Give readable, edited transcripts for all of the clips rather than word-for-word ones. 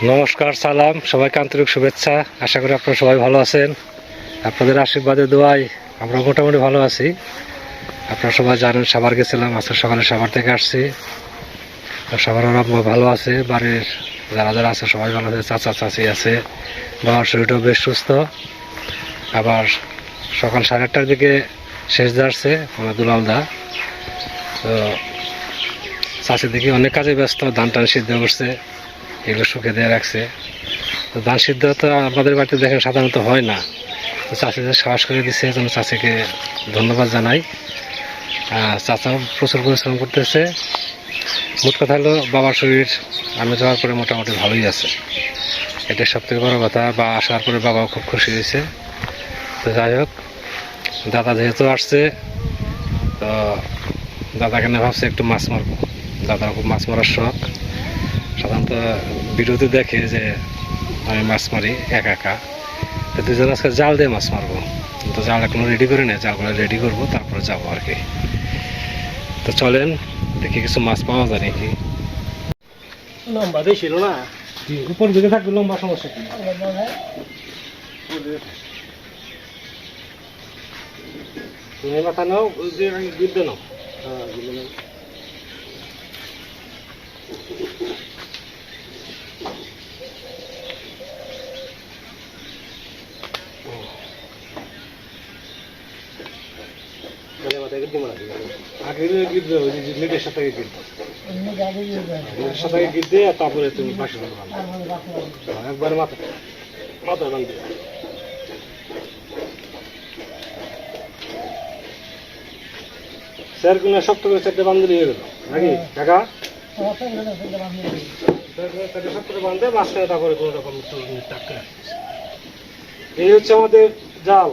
নমস্কার, সালাম, সবাইকে আন্তরিক শুভেচ্ছা। আশা করি আপনারা সবাই ভালো আছেন। আপনাদের আশীর্বাদে দোয়ায় আমরা মোটামুটি ভালো আছি। আপনারা সবাই জানেন সাভার গেছিলাম, আজকে সকালে সাভার থেকে আসছি। সবার ওরা ভালো আছে, বাড়ির যারা যারা আছে সবাই ভালো আছে, চাচা চাচি আছে, বাবার শরীরটাও বেশ সুস্থ। আবার সকাল 8:30টার দিকে শেষ যাচ্ছে আমার দুলালদা। তো চাষি দেখি অনেক কাজে ব্যস্ত, ধান টান সিদ্ধ করছে, এগুলো শুকে দিয়ে রাখছে। তো ধান সিদ্ধ তো আমাদের বাড়িতে দেখেন সাধারণত হয় না, তো চাষিদের সাহস করে দিচ্ছে, এই জন্য চাষিকে ধন্যবাদ জানাই। চাচাও প্রচুর পরিশ্রম করতেছে। মোট কথা হলো বাবার শরীর আমি যাওয়ার পরে মোটামুটি ভালোই আছে, এটা সব থেকে বড় কথা। বা আসার পরে বাবাও খুব খুশি হয়েছে। তো যাই হোক, দাদা যেহেতু আসছে, তো দাদাকে না ভাবছে একটু মাছ মারবো। দাদার খুব মাছ মারার শখ, সাধারণত ভিডিওতে দেখে যে আমি মাছ মারি একা একা। তো দুজন আজকে জাল দিয়ে মাছ মারবো, তো জাল এখনো রেডি করে নেই, জালগুলো রেডি করবো তারপরে যাবো আর কি। তো চলেন দেখি কিছু মাছ পাওয়া যায় নাকি। লম্বা দিয়ে ছিল না, উপর দিকে থাকবে লম্বা, সমস্যা কি? তুমি মাথা নাও, গিদ্দে নাও। আগে গিদ্দে নেটের সাথে গিদ্দে, নেটের সাথে গিদ্দে, তারপরে তুমি বাসি একবার মাথা মাথা বান্ধে। স্যার কোন শক্ত করে চারটে বান্ধলে হয়ে গেল নাকি কাকা? শক্ত করে বান্ধে মাঝখানে, তারপরে কোনো রকম এই হচ্ছে আমাদের জাল।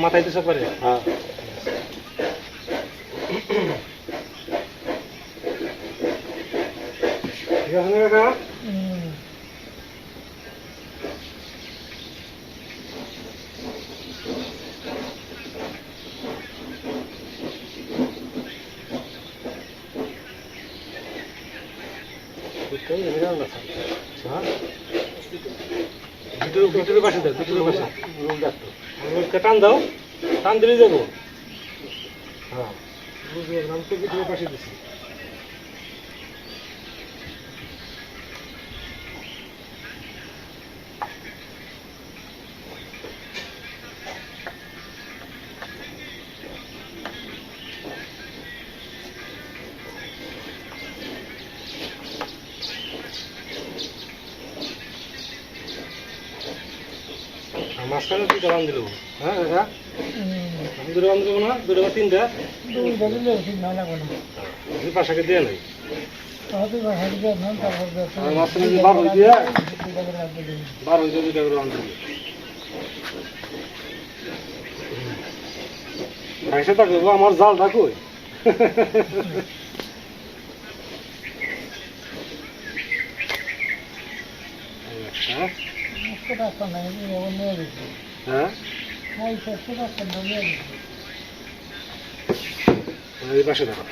মাথায় দিতে পারে। হ্যাঁ, ঠিক আছে কাকা। ভিতরে পাশে দাও, ভিতরে পাশে টান দাও, টান দিলে যাবো। হ্যাঁ, আমি তো ভিতরে পাশে দিচ্ছি। মাঝখানে দুইটা বান দিল। হ্যাঁ কাকা, আমি দুটো বান দেবো না, দুটো বা তিনটা পাশাকে দিয়ে নাই। মাঝখানে যে বার হয়ে দিয়ে দুইটা করে বান দিল। খাইছে থাকবে আমার জাল থাকুই। হ্যাঁ, এই পাশে দেখো।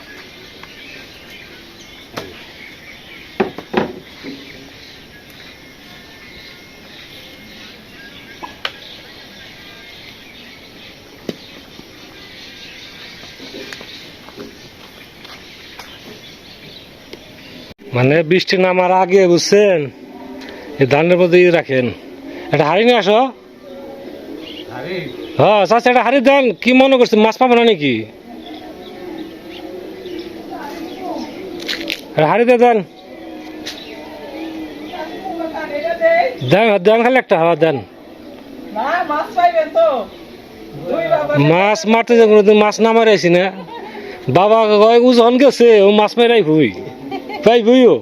মানে বৃষ্টি নামার আগে বুঝছেন, এই ধানের মধ্যে রাখেন। একটা হাড়ি নিয়ে আসো। হ্যাঁ চাচা, একটা হাড়ি দেন। কি মনে করছেন মাছ পাবো না নাকি? হাড়ি দিয়ে দেন, দেন দেন, খালি একটা হাওয়া দেন। মাছ মারতে যে কোনোদিন মাছ না মারাইছি না। বাবা ওজন গেছে, ও মাছ মেরাই ভুই পাই ভুইও।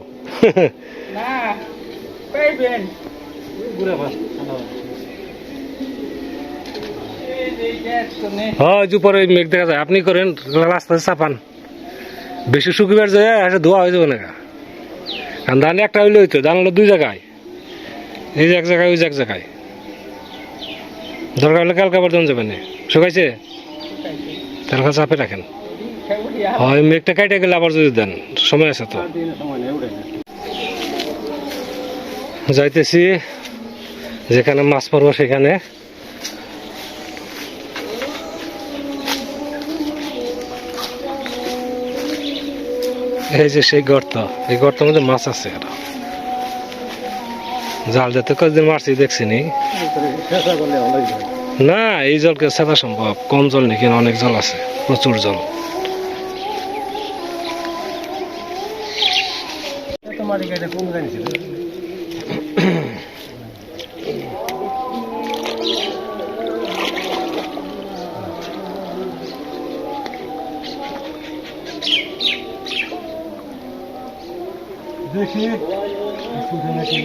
হ্যাঁ, উপরে মেঘ দেখা যায়। আপনি করেন রাস্তায় চাপান, বেশি শুকিবার যায় এটা ধোয়া হয়ে যাবে না কারণ ধান একটা হইলে হইতো ধান হলো দুই জায়গায় এই যে এক জায়গায় ওই যে এক জায়গায় দরকার হলে কালকে আবার ধান যাবে না শুকাইছে তার কাছে চাপে রাখেন হয় মেঘটা কাটে গেলে আবার যদি দেন সময় আছে তো যাইতেছি যেখানে মাছ পড়বো সেখানে এই যে সেই গর্ত এই গর্তের মধ্যে মাছ আছে আর জাল দিতে কয়েকদিন মারছি দেখছি নি না এই জলকে সেটা সম্ভব কম জল নেই কিন্তু অনেক জল আছে প্রচুর জল দেখি নাকি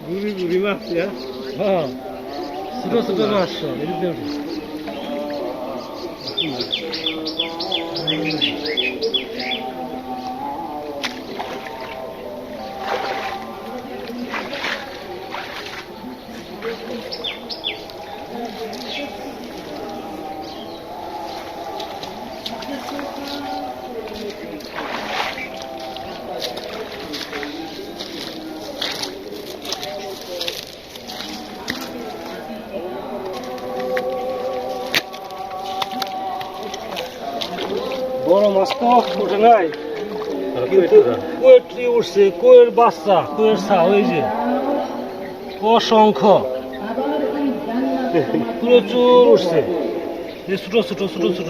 Guri mas ya. Sudah mas. বড় মাছ তো উঠে নাই কিন্তু কয়েকটি উঠছে কয়ের বাচ্চা কয়ের ছা ওই যে অসংখ্য প্রচুর উঠছে ছোট ছোট ছোট ছোট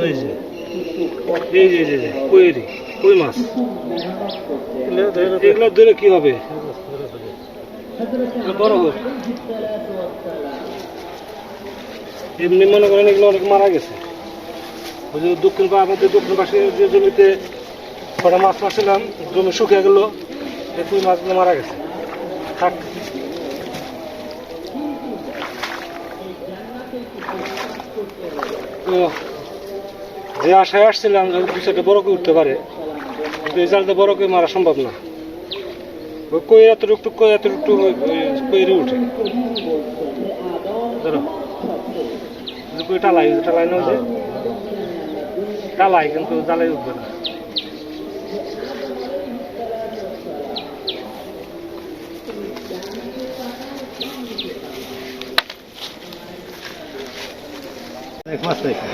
এই যে কয়েরি কই মাছ এগুলো ধরে কি হবে বড় হোক এমনি মনে করেন এগুলো অনেক মারা গেছে ওই যে আমাদের দক্ষিণ পাশে যে জমিতে কটা মাছ মারছিলাম জমি শুকিয়ে গেল ওই মাছগুলো মারা গেছে থাক তো যে আশায় আসছিলাম দু চারটে বড় করে উঠতে পারে কিন্তু এই জালটা বড় কই মারা সম্ভব না। ওই কই এতটুকু কই এতটুকু কইরে উঠে ধরো যে কই টালাই না যে টালাই কিন্তু জালে উঠবে না।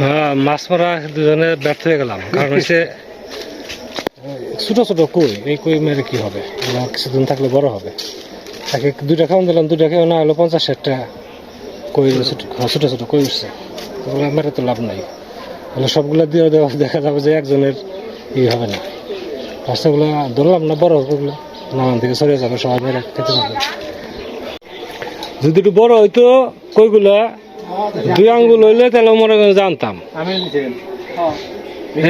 হ্যাঁ, মাছ মারা দুজনে ব্যর্থ হয়ে গেলাম, কারণ হচ্ছে ছোট ছোট কই, এই কই মেরে কি হবে, এগুলো কিছুদিন থাকলে বড় হবে। তাকে 2টা খাওয়ান দিলাম, 2টা খেয়ে না হলো 50-60টা কই ছোট ছোট কই উঠছে, ওগুলো মেরে তো লাভ নাই। তাহলে সবগুলো দিয়ে দেওয়া দেখা যাবে যে একজনের হবে না। রাস্তাগুলো ধরলাম না, বড় হোক, ওগুলো নামান থেকে সরে যাবে, সবাই মেরে খেতে পারবে। যদি একটু বড় হইতো কইগুলা 2 আঙ্গুল হইলে তাহলে মনে করে জানতাম।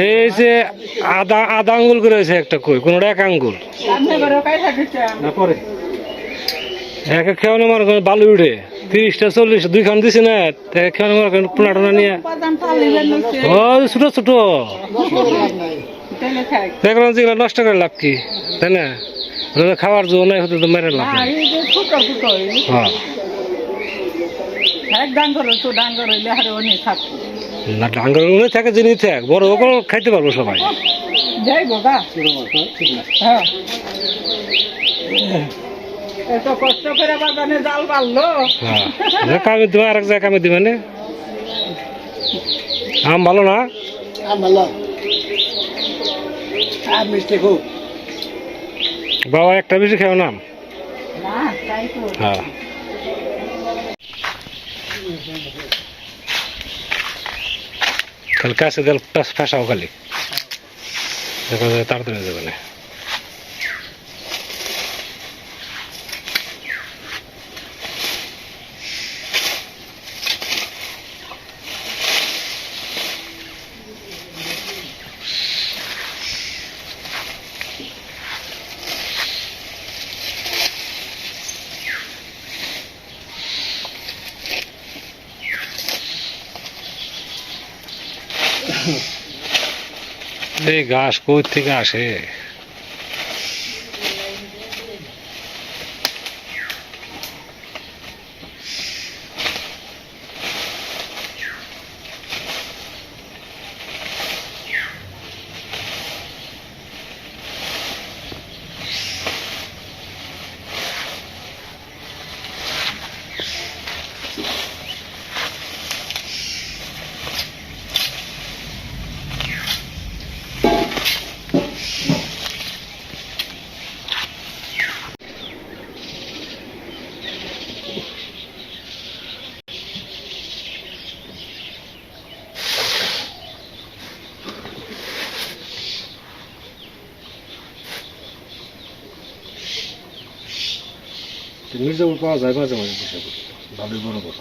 এই যে আধা আঙ্গুল করে হয়েছে একটা কই, কোনোটা 1 আঙ্গুল। একে খেয়ানো মার বালু উঠে 30টা 40 2 খান দিছে না, খেয়ানো মার 15টা নিয়ে ছোট ছোট দেখলাম যেগুলো নষ্ট করে লাভ কি, তাই না? খাওয়ার জন্য নাই, হতে তো মেরে লাভ নাই। হ্যাঁ, না ডাঙ্গর থাকে জিনিস থাক, বড় ওগুলো খাইতে পারবো সবাই। কষ্ট করে বাগানে জাল পারলো। হ্যাঁ, কামে দিবা, আর এক জায়গায় কামে দিবা না। আম ভালো না? ভালো আর মিষ্টি খুব। বাবা একটা বেশি খেও না। হ্যাঁ, খালি কাছে দেল ফেসাও খালি, দেখা যায় তাড়াতাড়ি যাবে না। এই ঘাস কই থেকে আসে? মির্জাপুর পাওয়া যায় মাঝে মাঝে, ভালোই বড় বড়,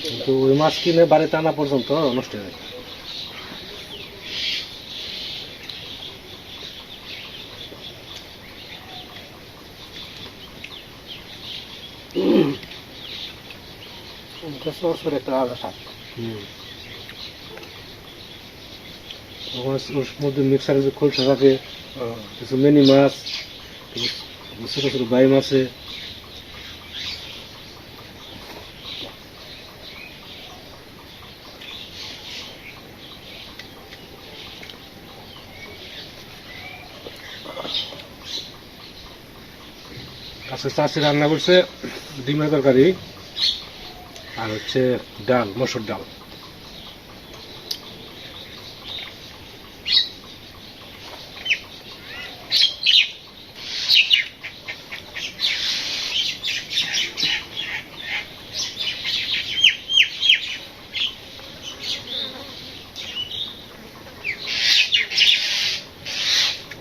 কিন্তু ওই মাছ কিনে বাড়িতে আনা পর্যন্ত নষ্ট হয়ে যায়। একটা আলাদা স্বাদ। ওর মধ্যে মিক্সারে যে খোলসা থাকে, কিছু মিনি মাছ, ছোট ছোট বাই মাছে। আজকে চাষি রান্না করছে ডিমের তরকারি আর হচ্ছে ডাল, মসুর ডাল।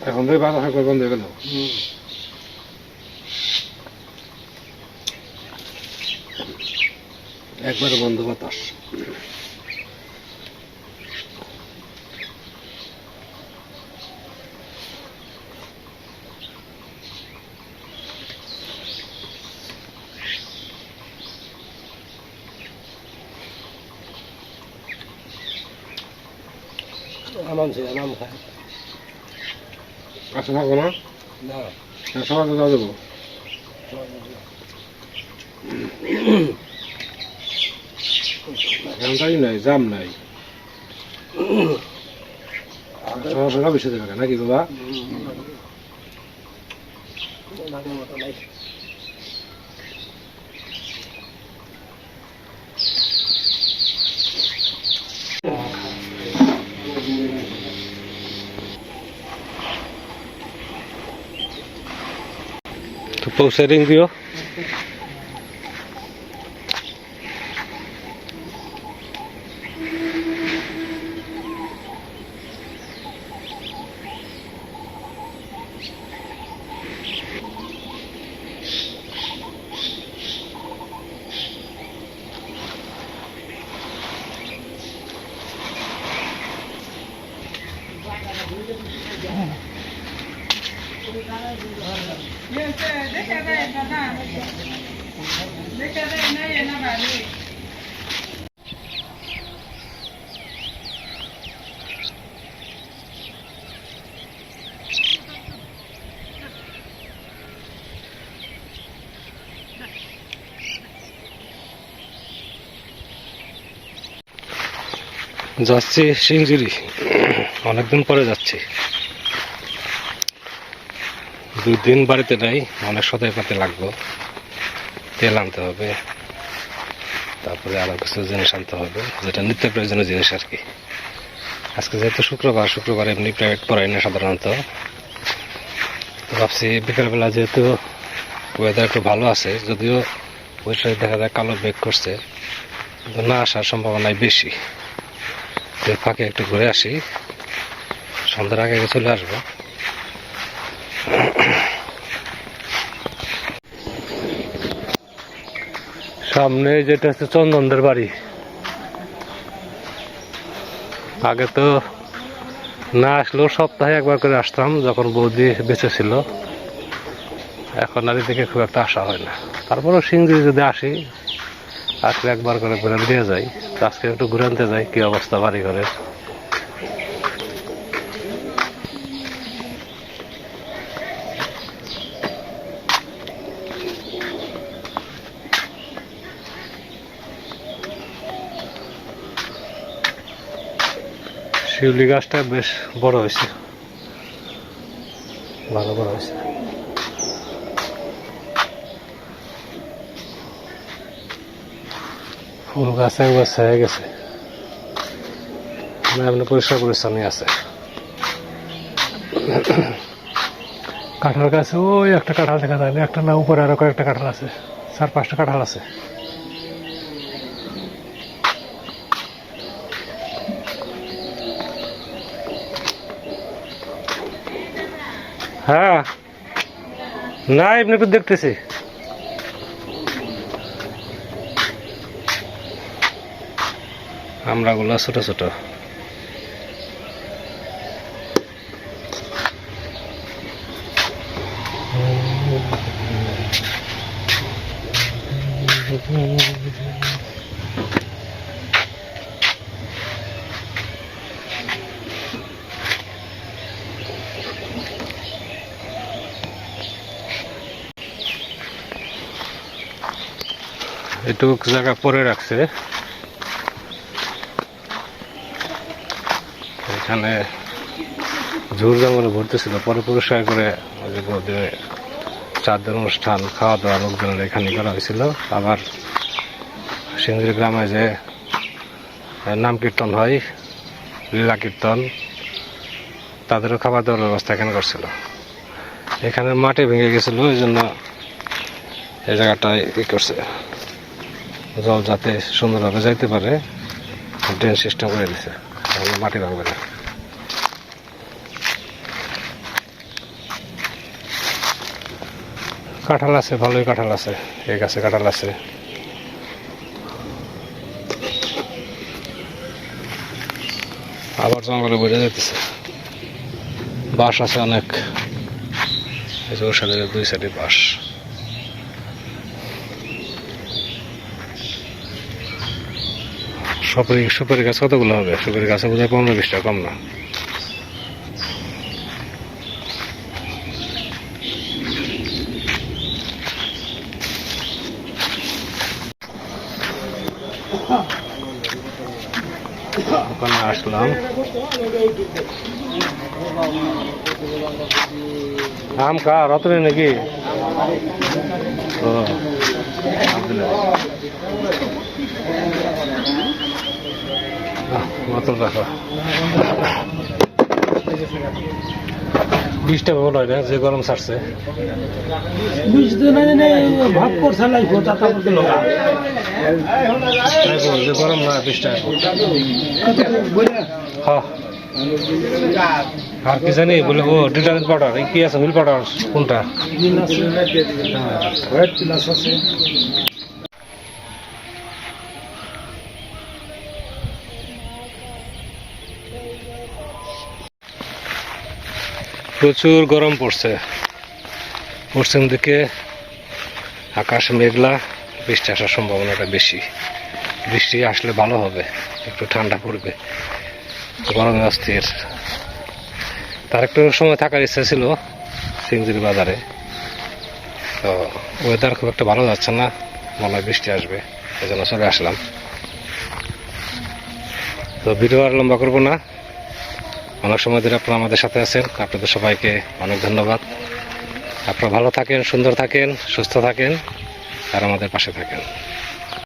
এখন থেকে বাতাস একবার বন্ধ হয়ে গেল। একবারে বন্ধ বাতাস। আম খায়। আচ্ছা থাকবো না সবাই যাওয়া দেবো এমনটাই নাই জাম নাই সকাল বেশি দেবে নাকি বাবা তো পৌঁছে রিং দিও। যাচ্ছি সিংজুরি, অনেকদিন পরে যাচ্ছি। 2 দিন বাড়িতে নাই, অনেক সদাই পাতে লাগবো, তেল আনতে হবে, তারপরে আরো কিছু জিনিস আনতে হবে, যেটা নিত্য প্রয়োজনীয় জিনিস আর কি। আজকে যেহেতু শুক্রবার এমনি প্রাইভেট পড়াই না সাধারণত, তো ভাবছি বিকালবেলা যেহেতু ওয়েদার একটু ভালো আছে, যদিও ওই সাইড দেখা যায় কালো মেঘ করছে, কিন্তু না আসার সম্ভাবনাই বেশি। তো ফাঁকে একটু ঘুরে আসি, সন্ধ্যার আগে চলে আসবো। সামনে যেটা হচ্ছে চন্দনদের বাড়ি। আগে তো না আসলেও সপ্তাহে একবার করে আসতাম যখন বৌদি বেঁচে ছিল, এখন আর এদিকে খুব একটা আসা হয় না। তারপরেও সিংড়ি যদি আসি, আসলে একবার করে ঘুরে দিয়ে যাই। আজকে একটু ঘুরে আনতে যাই কি অবস্থা বাড়ি ঘরের। শিউলি গাছটা বেশ বড় হয়েছে, ভালো বড় হয়েছে। ফুল গাছে একবার ছেয়ে গেছে, এমনি পরিষ্কার পরিচ্ছন্নই আছে। কাঁঠাল গাছে ওই একটা কাঁঠাল দেখা যায় না, একটা না উপরে আরো কয়েকটা কাঁঠাল আছে, 4-5টা কাঁঠাল আছে। হ্যাঁ, না এমনি একটু দেখতেছি। আমরাগুলো ছোট ছোট। এটুক জায়গা পরে রাখছে, এখানে ঝুর জঙ্গলে ভরতেছিল, পরে পরিষ্কার করে চাঁদের অনুষ্ঠান, খাওয়া দাওয়া লোকজনের এখানে করা হয়েছিল। আবার সিংড়ি গ্রামে যে নাম কীর্তন হয়, লীলা কীর্তন, তাদেরও খাবার দাওয়ার ব্যবস্থা এখানে করছিল। এখানে মাটি ভেঙে গেছিল, ওই জন্য এই জায়গাটায় ই করছে, জল যাতে সুন্দরভাবে যাইতে পারে ড্রেন সিস্টেম করে দিছে, তাহলে মাটি ভাঙবে না। কাঁঠাল আছে, ভালোই কাঁঠাল আছে, এই গাছে কাঁঠাল আছে। আবার জঙ্গলে বোঝা যেতেছে, বাঁশ আছে অনেক, এই যে ওর সাথে 2 সাইডে বাঁশ। সুপারি গাছ কতগুলো হবে? সুপারি গাছে বোধ হয় 15-20টা, কম না। আসলাম। আম কা রতনে নাকি? ও বোতল রাখো। 20 টাকা বলো না, যে গরম ছাড়ছে। ভাব করছে লাগবো চাতা করতে লগা যে গরম না 20 টাকা। হ্যাঁ আর কি জানি বলে ও ডিটারজেন্ট পাউডার কি আছে? হুইল পাউডার কোনটা? প্রচুর গরম পড়ছে। পশ্চিম দিকে আকাশ মেঘলা, বৃষ্টি আসার সম্ভাবনাটা বেশি। বৃষ্টি আসলে ভালো হবে, একটু ঠান্ডা পড়বে। গরমে অস্থির। তার একটু সময় থাকার ইচ্ছা ছিল সিংজির বাজারে, তো ওয়েদার খুব একটা ভালো যাচ্ছে না, মনে হয় বৃষ্টি আসবে, এই জন্য চলে আসলাম। তো ভিডিও আর লম্বা করবো না, অনেক সময় ধরে আপনারা আমাদের সাথে আছেন, আপনাদের সবাইকে অনেক ধন্যবাদ। আপনারা ভালো থাকেন, সুন্দর থাকেন, সুস্থ থাকেন আর আমাদের পাশে থাকেন।